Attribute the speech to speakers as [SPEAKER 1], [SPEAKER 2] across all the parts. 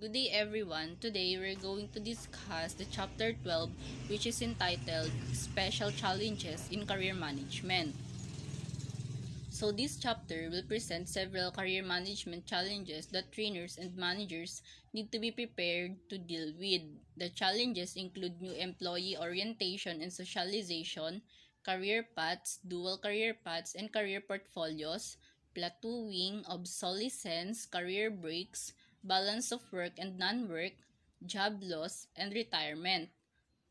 [SPEAKER 1] Good day everyone. Today we're going to discuss the chapter 12, which is entitled Special Challenges in Career Management. So this chapter will present several career management challenges that trainers and managers need to be prepared to deal with. The challenges include new employee orientation and socialization, career paths, dual career paths and career portfolios, plateauing, obsolescence, career breaks, balance of work and non-work, job loss, and retirement.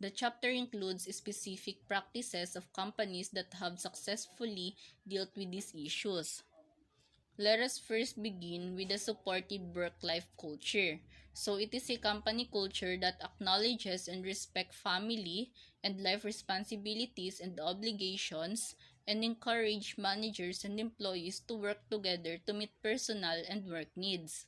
[SPEAKER 1] The chapter includes specific practices of companies that have successfully dealt with these issues. Let us first begin with a supportive work-life culture. So it is a company culture that acknowledges and respects family and life responsibilities and obligations and encourage managers and employees to work together to meet personal and work needs.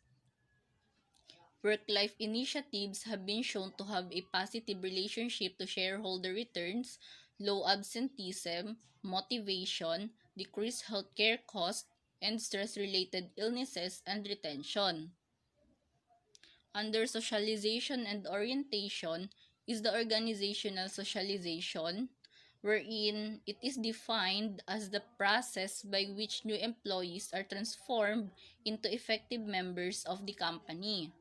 [SPEAKER 1] Work-life initiatives have been shown to have a positive relationship to shareholder returns, low absenteeism, motivation, decreased healthcare costs, and stress-related illnesses and retention. Under socialization and orientation is the organizational socialization, wherein it is defined as the process by which new employees are transformed into effective members of the company.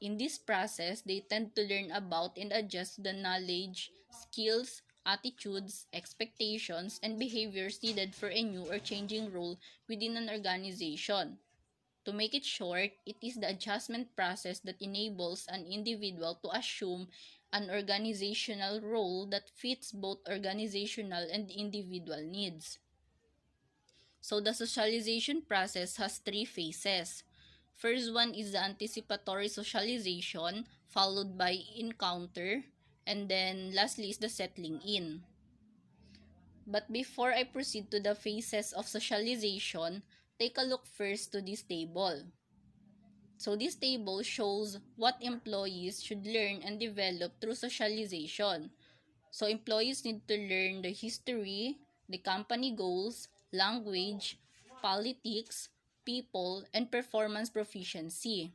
[SPEAKER 1] In this process, they tend to learn about and adjust the knowledge, skills, attitudes, expectations, and behaviors needed for a new or changing role within an organization. To make it short, it is the adjustment process that enables an individual to assume an organizational role that fits both organizational and individual needs. So the socialization process has three phases. First one is the anticipatory socialization, followed by encounter, and then lastly is the settling in. But before I proceed to the phases of socialization, take a look first to this table. So this table shows what employees should learn and develop through socialization. So employees need to learn the history, the company goals, language, politics, people, and performance proficiency.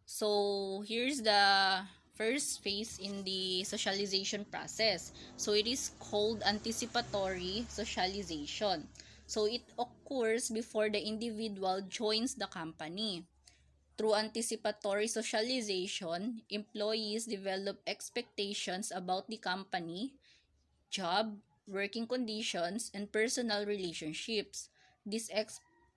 [SPEAKER 1] So here's the first phase in the socialization process. So it is called anticipatory socialization. So it occurs before the individual joins the company. Through anticipatory socialization, employees develop expectations about the company, job, working conditions, and personal relationships. These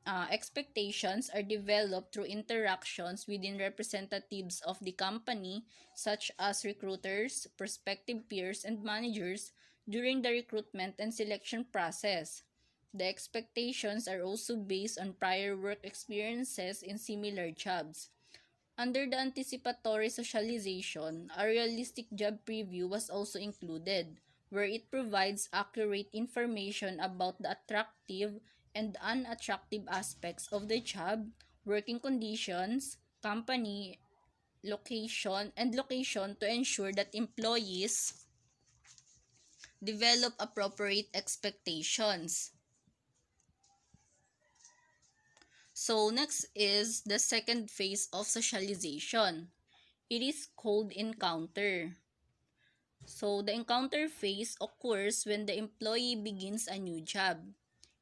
[SPEAKER 1] expectations are developed through interactions within representatives of the company, such as recruiters, prospective peers, and managers during the recruitment and selection process. The expectations are also based on prior work experiences in similar jobs. Under the anticipatory socialization, a realistic job preview was also included, where it provides accurate information about the attractive and unattractive aspects of the job, working conditions, company, location to ensure that employees develop appropriate expectations. So next is the second phase of socialization. It is called encounter. So the encounter phase occurs when the employee begins a new job.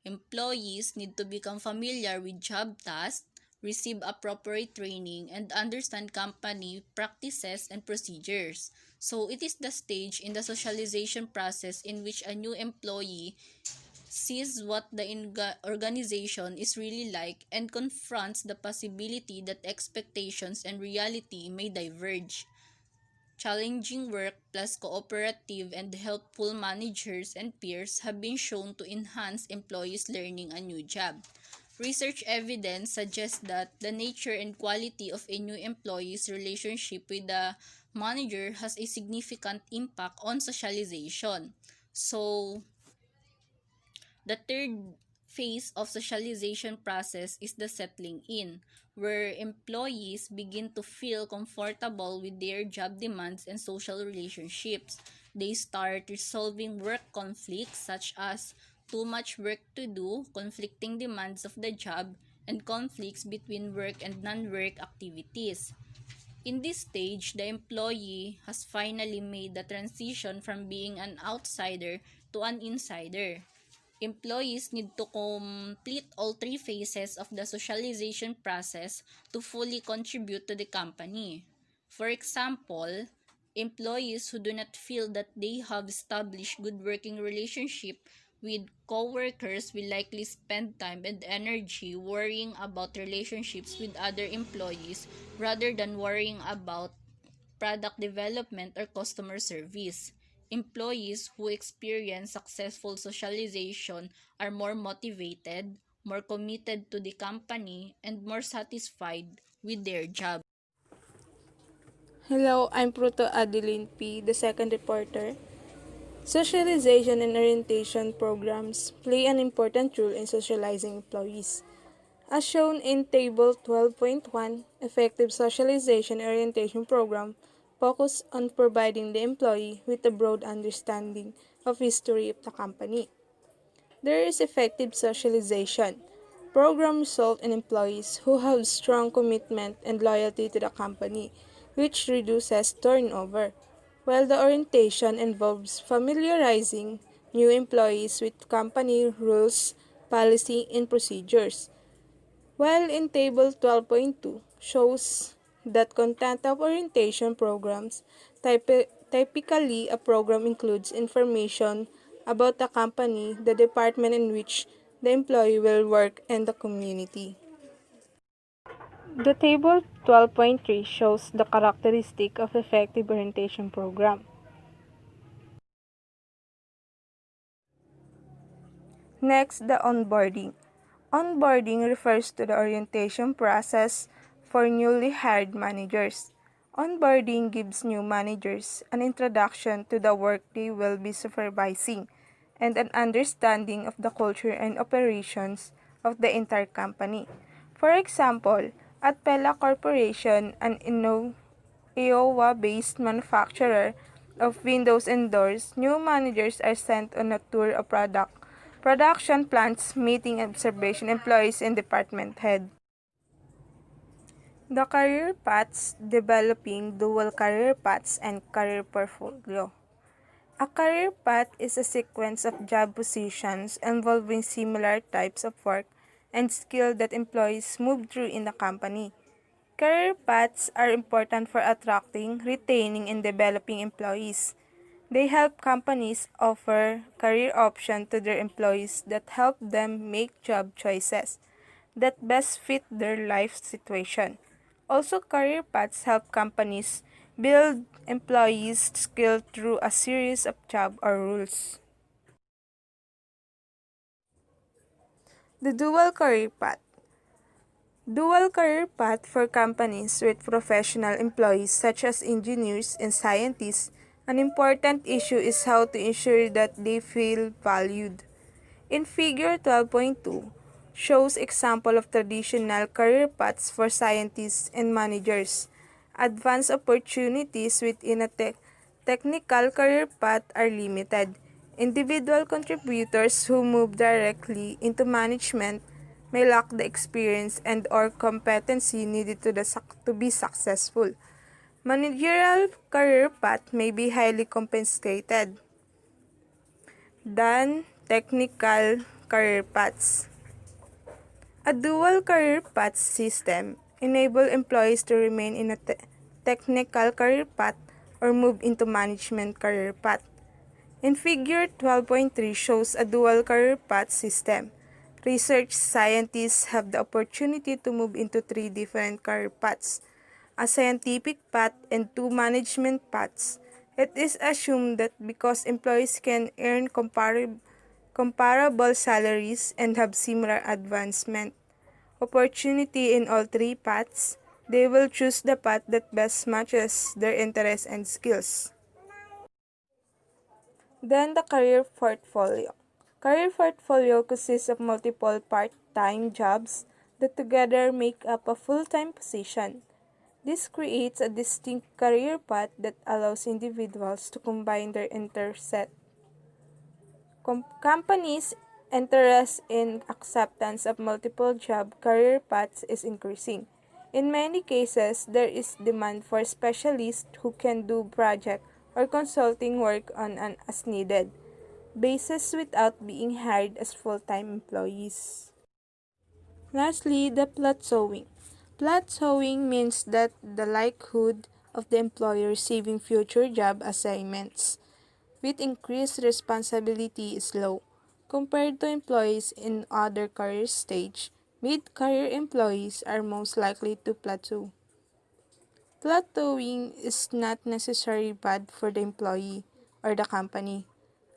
[SPEAKER 1] Employees need to become familiar with job tasks, receive appropriate training, and understand company practices and procedures. So it is the stage in the socialization process in which a new employee sees what the organization is really like and confronts the possibility that expectations and reality may diverge. Challenging work plus cooperative and helpful managers and peers have been shown to enhance employees learning a new job. Research evidence suggests that the nature and quality of a new employee's relationship with the manager has a significant impact on socialization. So, the third phase of socialization process is the settling in, where employees begin to feel comfortable with their job demands and social relationships. They start resolving work conflicts such as too much work to do, conflicting demands of the job, and conflicts between work and non-work activities. In this stage, the employee has finally made the transition from being an outsider to an insider. Employees need to complete all three phases of the socialization process to fully contribute to the company. For example, employees who do not feel that they have established good working relationship with coworkers will likely spend time and energy worrying about relationships with other employees rather than worrying about product development or customer service. Employees who experience successful socialization are more motivated, more committed to the company, and more satisfied with their job.
[SPEAKER 2] Hello, I'm Fruto Adeline P., the second reporter. Socialization and orientation programs play an important role in socializing employees. As shown in Table 12.1, effective socialization and orientation program focus on providing the employee with a broad understanding of history of the company. There is effective socialization. Program result in employees who have strong commitment and loyalty to the company, which reduces turnover, while the orientation involves familiarizing new employees with company rules, policy, and procedures. While in Table 12.2 shows that content of orientation programs, typically a program includes information about the company, the department in which the employee will work, and the community. The Table 12.3 shows the characteristic of effective orientation program. Next, the onboarding. Onboarding refers to the orientation process for newly hired managers. Onboarding gives new managers an introduction to the work they will be supervising and an understanding of the culture and operations of the entire company. For example, at Pella Corporation, an Iowa-based manufacturer of windows and doors, new managers are sent on a tour of production plants, meeting observation employees and department head. The career paths, developing dual career paths and career portfolio. A career path is a sequence of job positions involving similar types of work and skill that employees move through in the company. Career paths are important for attracting, retaining, and developing employees. They help companies offer career options to their employees that help them make job choices that best fit their life situation. Also, career paths help companies build employees' skill through a series of job or rules. The dual career path. Dual career path for companies with professional employees such as engineers and scientists. An important issue is how to ensure that they feel valued. In Figure 12.2, shows example of traditional career paths for scientists and managers. Advanced opportunities within a technical career path are limited. Individual contributors who move directly into management may lack the experience and or competency needed to be successful. Managerial career path may be highly compensated than technical career paths. A dual career path system enables employees to remain in a technical career path or move into management career path. In Figure 12.3 shows a dual career path system. Research scientists have the opportunity to move into three different career paths, a scientific path and two management paths. It is assumed that because employees can earn comparable salaries and have similar advancement opportunity in all three paths, they will choose the path that best matches their interests and skills. Then the career portfolio. Career portfolio consists of multiple part-time jobs that together make up a full-time position. This creates a distinct career path that allows individuals to combine their intersect. Companies Interest in acceptance of multiple job career paths is increasing. In many cases, there is demand for specialists who can do project or consulting work on an as needed basis without being hired as full-time employees. Lastly, the plateauing. Plateauing means that the likelihood of the employer receiving future job assignments with increased responsibility is low. Compared to employees in other career stage, mid-career employees are most likely to plateau. Plateauing is not necessarily bad for the employee or the company.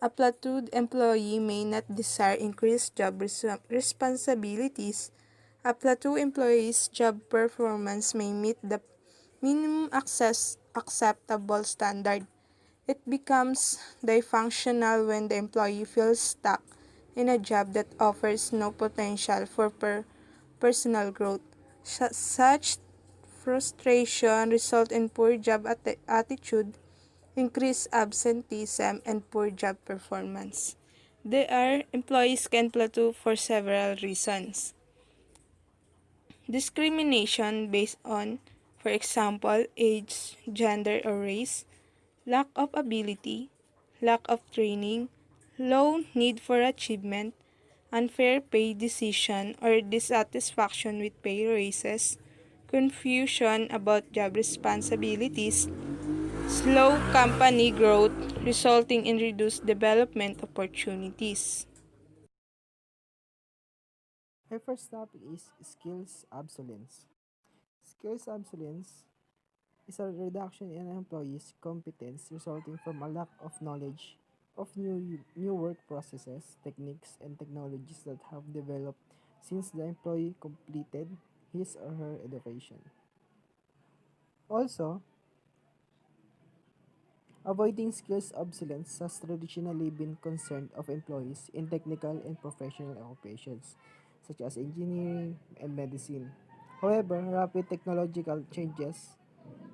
[SPEAKER 2] A plateaued employee may not desire increased job responsibilities. A plateau employee's job performance may meet the minimum acceptable standard. It becomes dysfunctional when the employee feels stuck in a job that offers no potential for personal growth. Such frustration results in poor job attitude, increased absenteeism, and poor job performance. Employees can plateau for several reasons. Discrimination based on, for example, age, gender, or race, lack of ability, lack of training, low need for achievement, unfair pay decision or dissatisfaction with pay raises, confusion about job responsibilities, slow company growth resulting in reduced development opportunities.
[SPEAKER 3] My first topic is skills obsolescence. Skills obsolescence is a reduction in an employee's competence resulting from a lack of knowledge of new work processes, techniques, and technologies that have developed since the employee completed his or her education. Also, avoiding skills obsolescence has traditionally been concern of employees in technical and professional occupations, such as engineering and medicine. However, rapid technological changes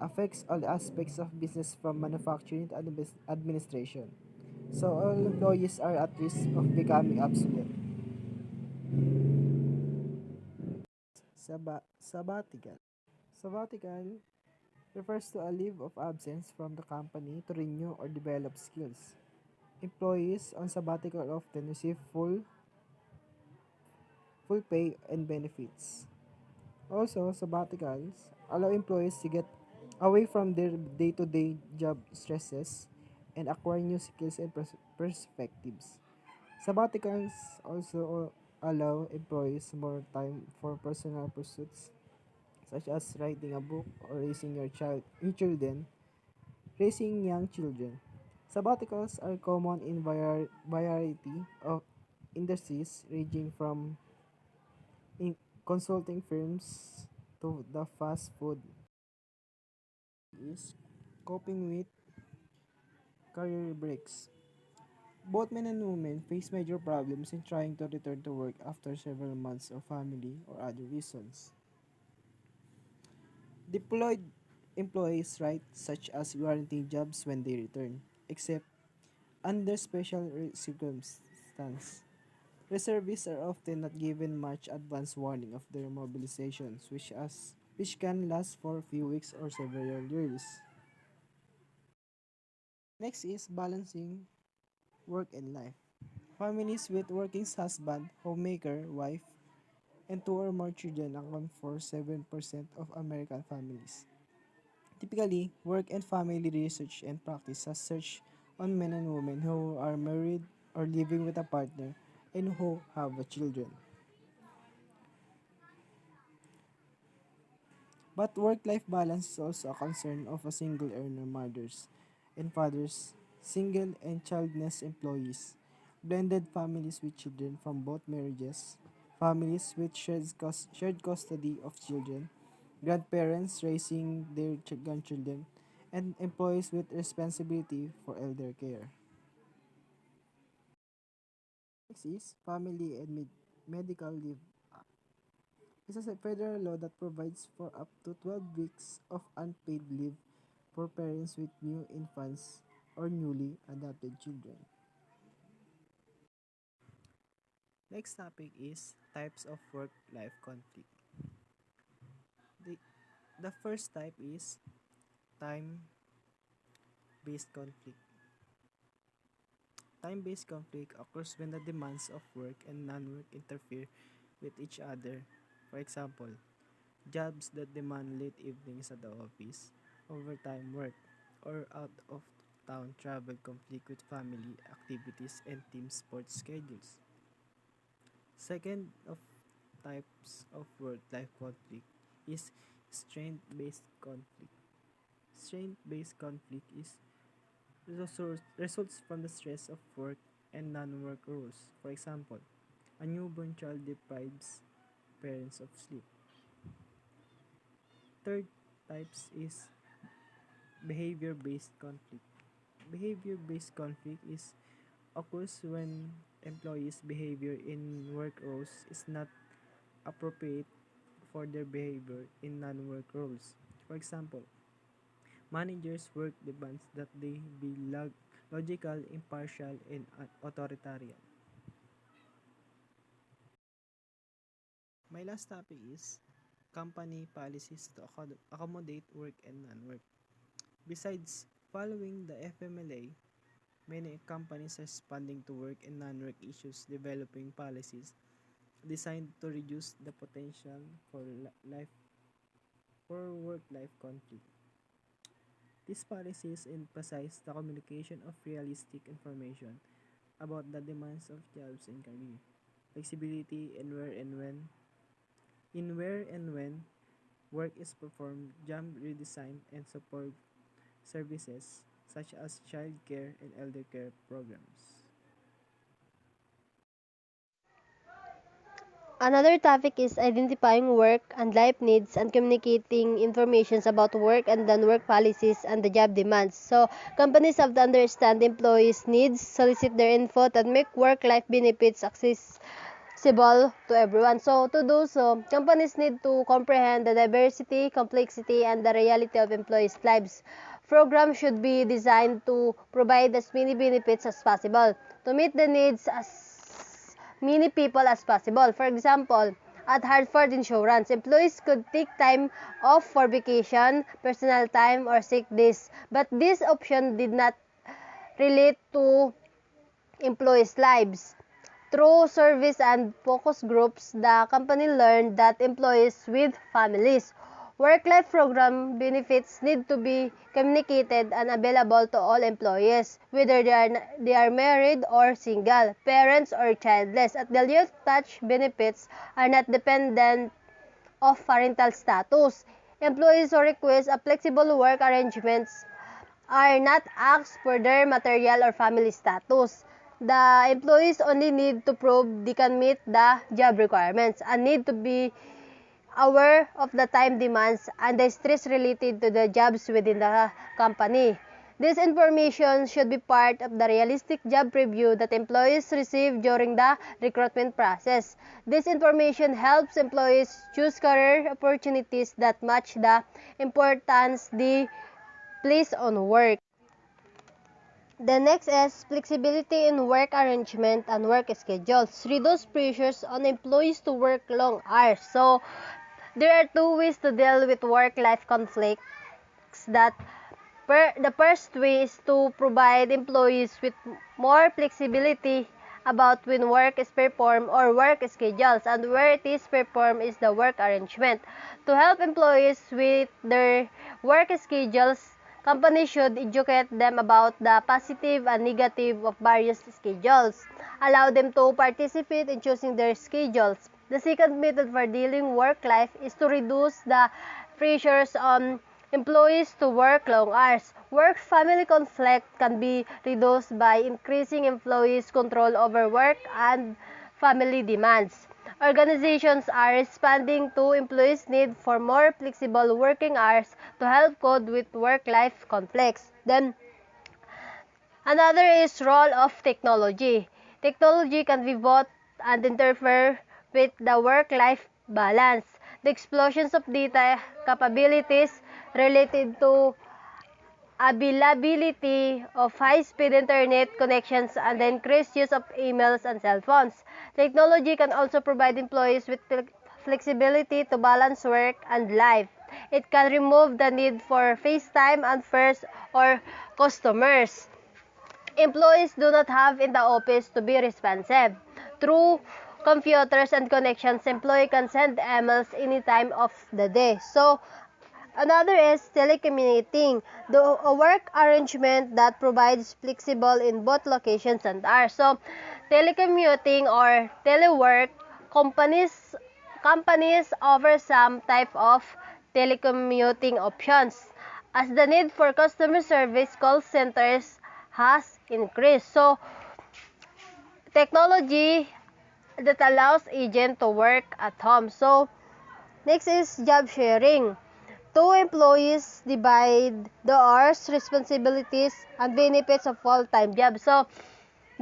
[SPEAKER 3] affects all aspects of business from manufacturing to administration. So all employees are at risk of becoming obsolete. Sabbatical. Sabbatical refers to a leave of absence from the company to renew or develop skills. Employees on sabbatical often receive full pay and benefits. Also, sabbaticals allow employees to get away from their day-to-day job stresses and acquire new skills and perspectives. Sabbaticals also allow employees more time for personal pursuits such as writing a book or raising young children. Sabbaticals are common in variety of industries ranging from in consulting firms to the fast food is coping with career breaks. Both men and women face major problems in trying to return to work after several months of family or other reasons. Deployed employees right such as guaranteeing jobs when they return, except under special circumstances. Reservists are often not given much advance warning of their mobilizations, which can last for a few weeks or several years. Next is balancing work and life. Families with working husband, homemaker, wife, and two or more children account for 7% of American families. Typically, work and family research and practice has searched on men and women who are married or living with a partner and who have children. But work-life balance is also a concern of a single earner mothers and fathers, single and childless employees, blended families with children from both marriages, families with shared custody of children, grandparents raising their grandchildren, and employees with responsibility for elder care. Next is Family and Medical Leave. This is a federal law that provides for up to 12 weeks of unpaid leave for parents with new infants or newly adopted children. Next topic is types of work-life conflict. The, the first type is time-based conflict. Time-based conflict occurs when the demands of work and non-work interfere with each other. For example, jobs that demand late evenings at the office, overtime work, or out of town travel conflict with family activities and team sports schedules. Second of types of work-life conflict is strength-based conflict. Strength-based conflict is results from the stress of work and non-work roles. For example, a newborn child deprives parents of sleep. Third types is behavior-based conflict. Behavior-based conflict is occurs when employees' behavior in work roles is not appropriate for their behavior in non-work roles. For example, managers' work demands that they be logical, impartial, and authoritarian. My last topic is company policies to accommodate work and non-work. Besides following the FMLA, many companies are responding to work and non-work issues, developing policies designed to reduce the potential for work-life conflict. These policies emphasize the communication of realistic information about the demands of jobs and career, flexibility in where and when work is performed, job redesign, and support services such as child care and elder care programs.
[SPEAKER 4] Another topic is identifying work and life needs and communicating information about work and non-work policies and the job demands. So, companies have to understand employees' needs, solicit their input, and make work-life benefits accessible to everyone. So, to do so, companies need to comprehend the diversity, complexity, and the reality of employees' lives. Programs should be designed to provide as many benefits as possible to meet the needs as many people as possible. For example, at Hartford Insurance, employees could take time off for vacation, personal time, or sick days. But this option did not relate to employees' lives. Through service and focus groups, the company learned that employees with families, work-life program benefits need to be communicated and available to all employees, whether they are married or single, parents or childless. At the youth touch benefits are not dependent of parental status. Employees who request a flexible work arrangements are not asked for their material or family status. The employees only need to prove they can meet the job requirements and need to be aware of the time demands and the stress related to the jobs within the company. This information should be part of the realistic job review that employees receive during the recruitment process. This information helps employees choose career opportunities that match the importance they place on work. The next is flexibility in work arrangement and work schedules. Reduce pressures on employees to work long hours. So, there are two ways to deal with work-life conflicts that the first way is to provide employees with more flexibility about when work is performed or work schedules, and where it is performed is the work arrangement. To help employees with their work schedules, companies should educate them about the positive and negative of various schedules. Allow them to participate in choosing their schedules. The second method for dealing work-life is to reduce the pressures on employees to work long hours. Work-family conflict can be reduced by increasing employees' control over work and family demands. Organizations are responding to employees' need for more flexible working hours to help cope with work-life conflicts. Then, another is role of technology. Technology can be both and interfere with the work-life balance. The explosions of data capabilities related to availability of high-speed internet connections, and the increased use of emails and cell phones. Technology can also provide employees with flexibility to balance work and life. It can remove the need for FaceTime and first or customers employees do not have in the office to be responsive. Through computers and connections, employee can send emails any time of the day. So, another is telecommuting, a work arrangement that provides flexible in both locations and hours. So, telecommuting or telework, companies offer some type of telecommuting options as the need for customer service call centers has increased. So, technology that allows agent to work at home. So, next is job sharing. Two employees divide the hours, responsibilities, and benefits of full-time job. So,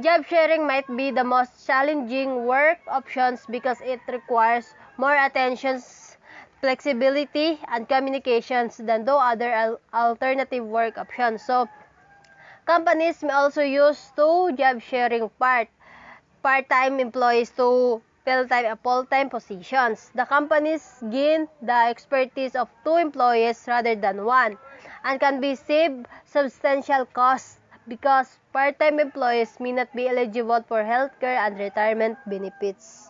[SPEAKER 4] job sharing might be the most challenging work options because it requires more attention, flexibility, and communications than the other alternative work options. So, companies may also use two job sharing part-time employees to full-time positions. The companies gain the expertise of two employees rather than one and can be save substantial costs because part-time employees may not be eligible for healthcare and retirement benefits.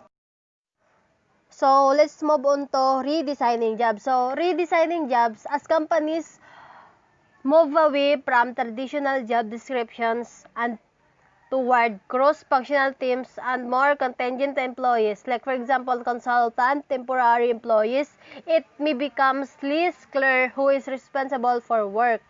[SPEAKER 4] So, let's move on to redesigning jobs. So, redesigning jobs as companies move away from traditional job descriptions and toward cross-functional teams and more contingent employees, like for example, consultant, temporary employees, it may become less clear who is responsible for work.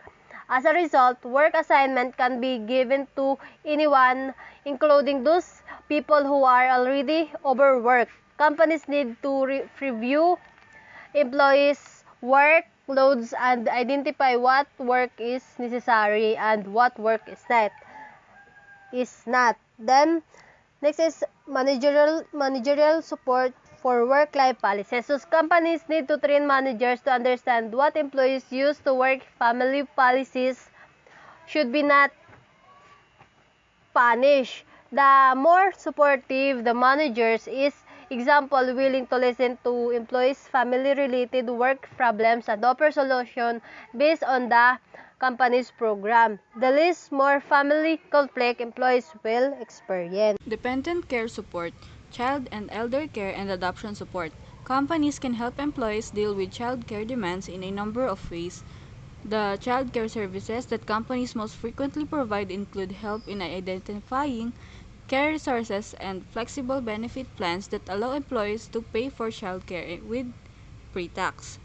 [SPEAKER 4] As a result, work assignment can be given to anyone, including those people who are already overworked. Companies need to review employees' workloads and identify what work is necessary and what work is not. Then, next is managerial support for work-life policies. So, companies need to train managers to understand what employees use to work. Family policies should be not punished. The more supportive the managers is, example, willing to listen to employees' family-related work problems and offer solution based on the company's program, the less more family conflict employees will experience.
[SPEAKER 5] Dependent care support, child and elder care, and adoption support. Companies can help employees deal with child care demands in a number of ways. The child care services that companies most frequently provide include help in identifying care resources and flexible benefit plans that allow employees to pay for child care with pre-tax.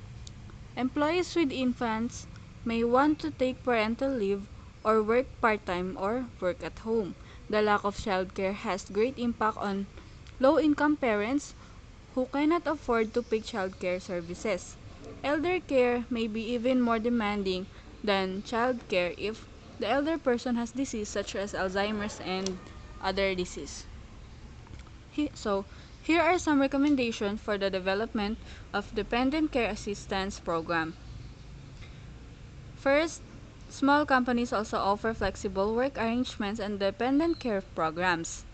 [SPEAKER 5] Employees with infants may want to take parental leave or work part-time or work at home. The lack of childcare has great impact on low-income parents who cannot afford to pay childcare services. Elder care may be even more demanding than childcare if the elder person has disease such as Alzheimer's and other disease. So, here are some recommendations for the development of dependent care assistance program. First, small companies also offer flexible work arrangements and dependent care programs.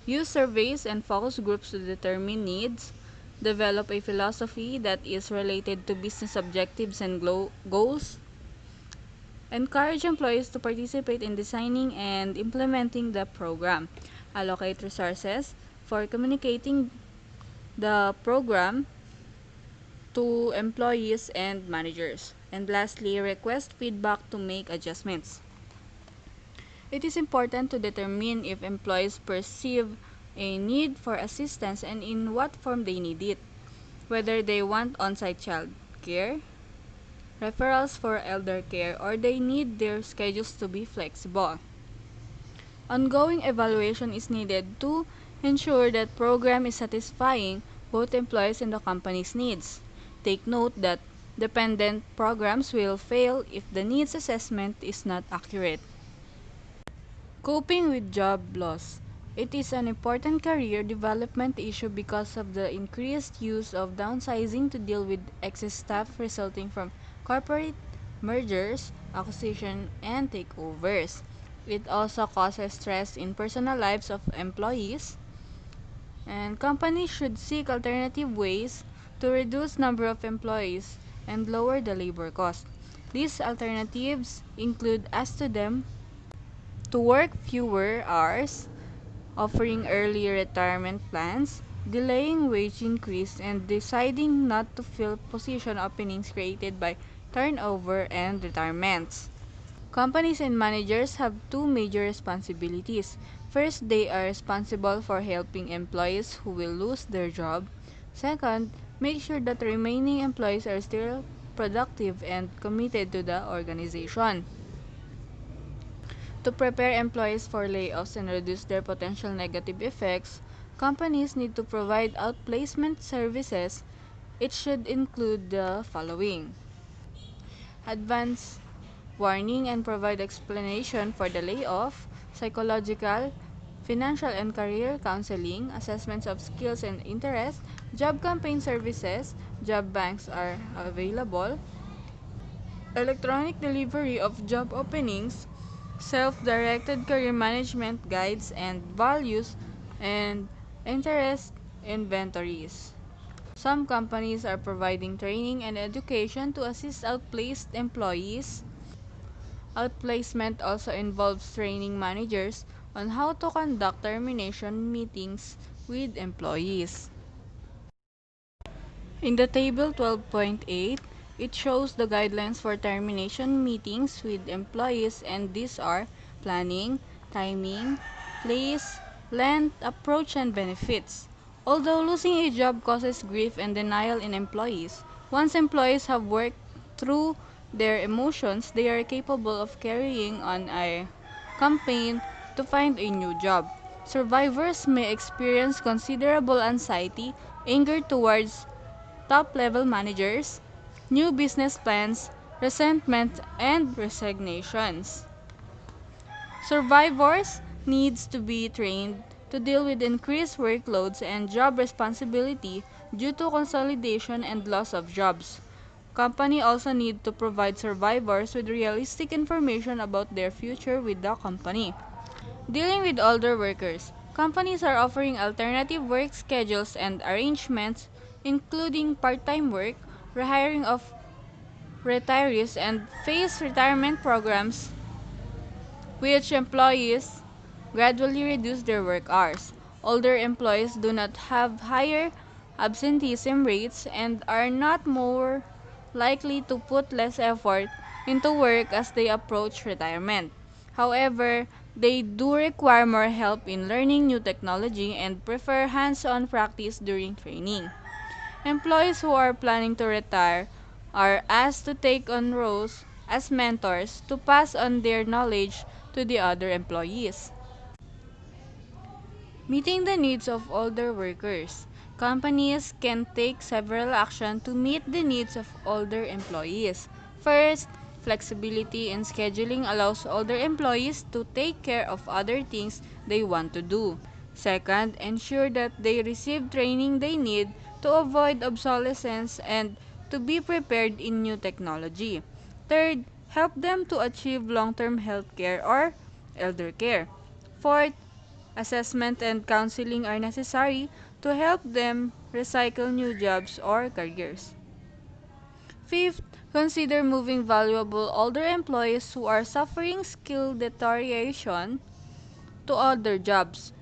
[SPEAKER 5] Use surveys and focus groups to determine needs. Develop a philosophy that is related to business objectives and goals. Encourage employees to participate in designing and implementing the program. Allocate resources for communicating the program to employees and managers. And lastly, request feedback to make adjustments. It is important to determine if employees perceive a need for assistance and in what form they need it, whether they want on-site child care, referrals for elder care, or they need their schedules to be flexible. Ongoing evaluation is needed to ensure that program is satisfying both employees and the company's needs. Take note that dependent programs will fail if the needs assessment is not accurate. Coping with job loss. It is an important career development issue because of the increased use of downsizing to deal with excess staff resulting from corporate mergers, acquisition, and takeovers. It also causes stress in personal lives of employees, and companies should seek alternative ways to reduce number of employees and lower the labor cost. These alternatives include asking them to work fewer hours, offering early retirement plans, delaying wage increase, and deciding not to fill position openings created by turnover and retirements. Companies and managers have two major responsibilities. First, they are responsible for helping employees who will lose their job. Second, make sure that remaining employees are still productive and committed to the organization. To prepare employees for layoffs and reduce their potential negative effects, companies need to provide outplacement services. It should include the following: advance warning and provide explanation for the layoff, psychological, financial and career counseling, assessments of skills and interests, job campaign services, job banks are available, electronic delivery of job openings, self-directed career management guides and values, and interest inventories. Some companies are providing training and education to assist outplaced employees. Outplacement also involves training managers on how to conduct termination meetings with employees. In the table 12.8, it shows the guidelines for termination meetings with employees, and these are planning, timing, place, length, approach, and benefits. Although losing a job causes grief and denial in employees, once employees have worked through their emotions, they are capable of carrying on a campaign to find a new job. Survivors may experience considerable anxiety, anger towards top-level managers, new business plans, resentment, and resignations. Survivors needs to be trained to deal with increased workloads and job responsibility due to consolidation and loss of jobs. Company also need to provide survivors with realistic information about their future with the company. Dealing with older workers, companies are offering alternative work schedules and arrangements, including part-time work, rehiring of retirees, and phased retirement programs, which employees gradually reduce their work hours. Older employees do not have higher absenteeism rates and are not more likely to put less effort into work as they approach retirement. However, they do require more help in learning new technology and prefer hands-on practice during training. Employees who are planning to retire are asked to take on roles as mentors to pass on their knowledge to the other employees. Meeting the needs of older workers. Companies can take several actions to meet the needs of older employees. First, flexibility in scheduling allows older employees to take care of other things they want to do. Second, ensure that they receive training they need to avoid obsolescence and to be prepared in new technology. Third, help them to achieve long-term health care or elder care. Fourth, assessment and counseling are necessary to help them recycle new jobs or careers. Fifth, consider moving valuable older employees who are suffering skill deterioration to other jobs.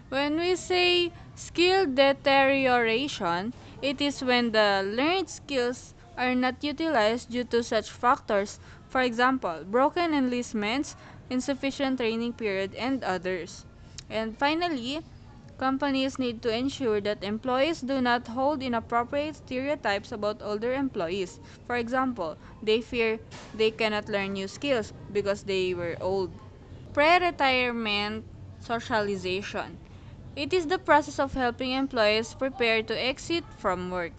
[SPEAKER 5] When we say skill deterioration, it is when the learned skills are not utilized due to such factors, for example, broken enlistments, insufficient training period, and others. And finally, companies need to ensure that employees do not hold inappropriate stereotypes about older employees. For example, they fear they cannot learn new skills because they were old. Pre-retirement socialization. It is the process of helping employees prepare to exit from work.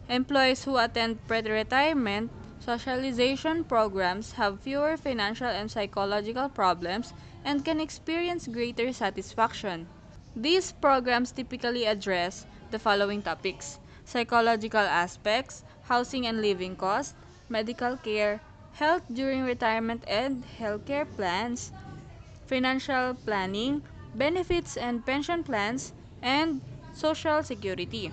[SPEAKER 5] Employees who attend pre-retirement socialization programs have fewer financial and psychological problems and can experience greater satisfaction. These programs typically address the following topics: psychological aspects, housing and living costs, medical care, health during retirement and healthcare plans, financial planning, benefits and pension plans, and social security.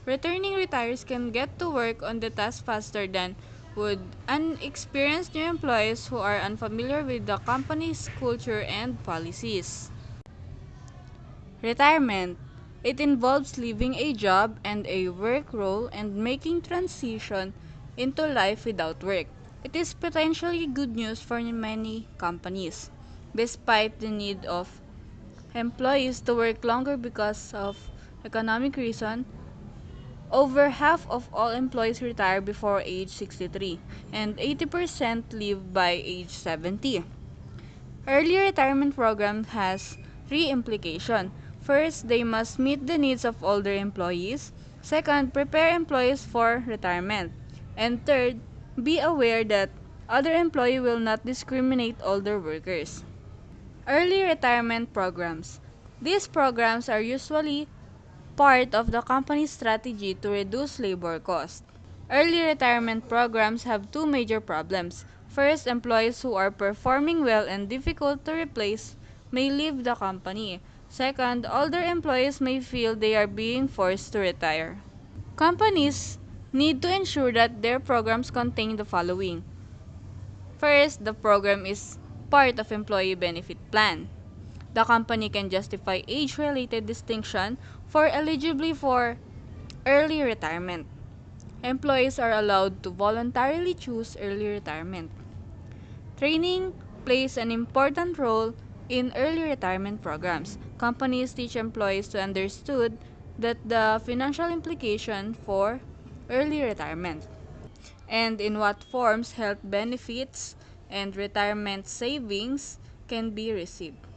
[SPEAKER 5] Returning retirees can get to work on the task faster than would unexperienced new employees who are unfamiliar with the company's culture and policies. Retirement. It involves leaving a job and a work role and making transition into life without work. It is potentially good news for many companies, despite the need of employees to work longer because of economic reason. Over half of all employees retire before age 63, and 80% leave by age 70. Early retirement program has three implications. First, they must meet the needs of older employees. Second, prepare employees for retirement. And third, be aware that other employee will not discriminate older workers. Early retirement programs. These programs are usually part of the company's strategy to reduce labor costs. Early retirement programs have two major problems. First, employees who are performing well and difficult to replace may leave the company. Second, older employees may feel they are being forced to retire. Companies need to ensure that their programs contain the following. First, the program is part of employee benefit plan. The company can justify age-related distinction for eligibility for early retirement. Employees are allowed to voluntarily choose early retirement. Training plays an important role in early retirement programs. Companies teach employees to understand that the financial implication for early retirement and in what forms health benefits and retirement savings can be received.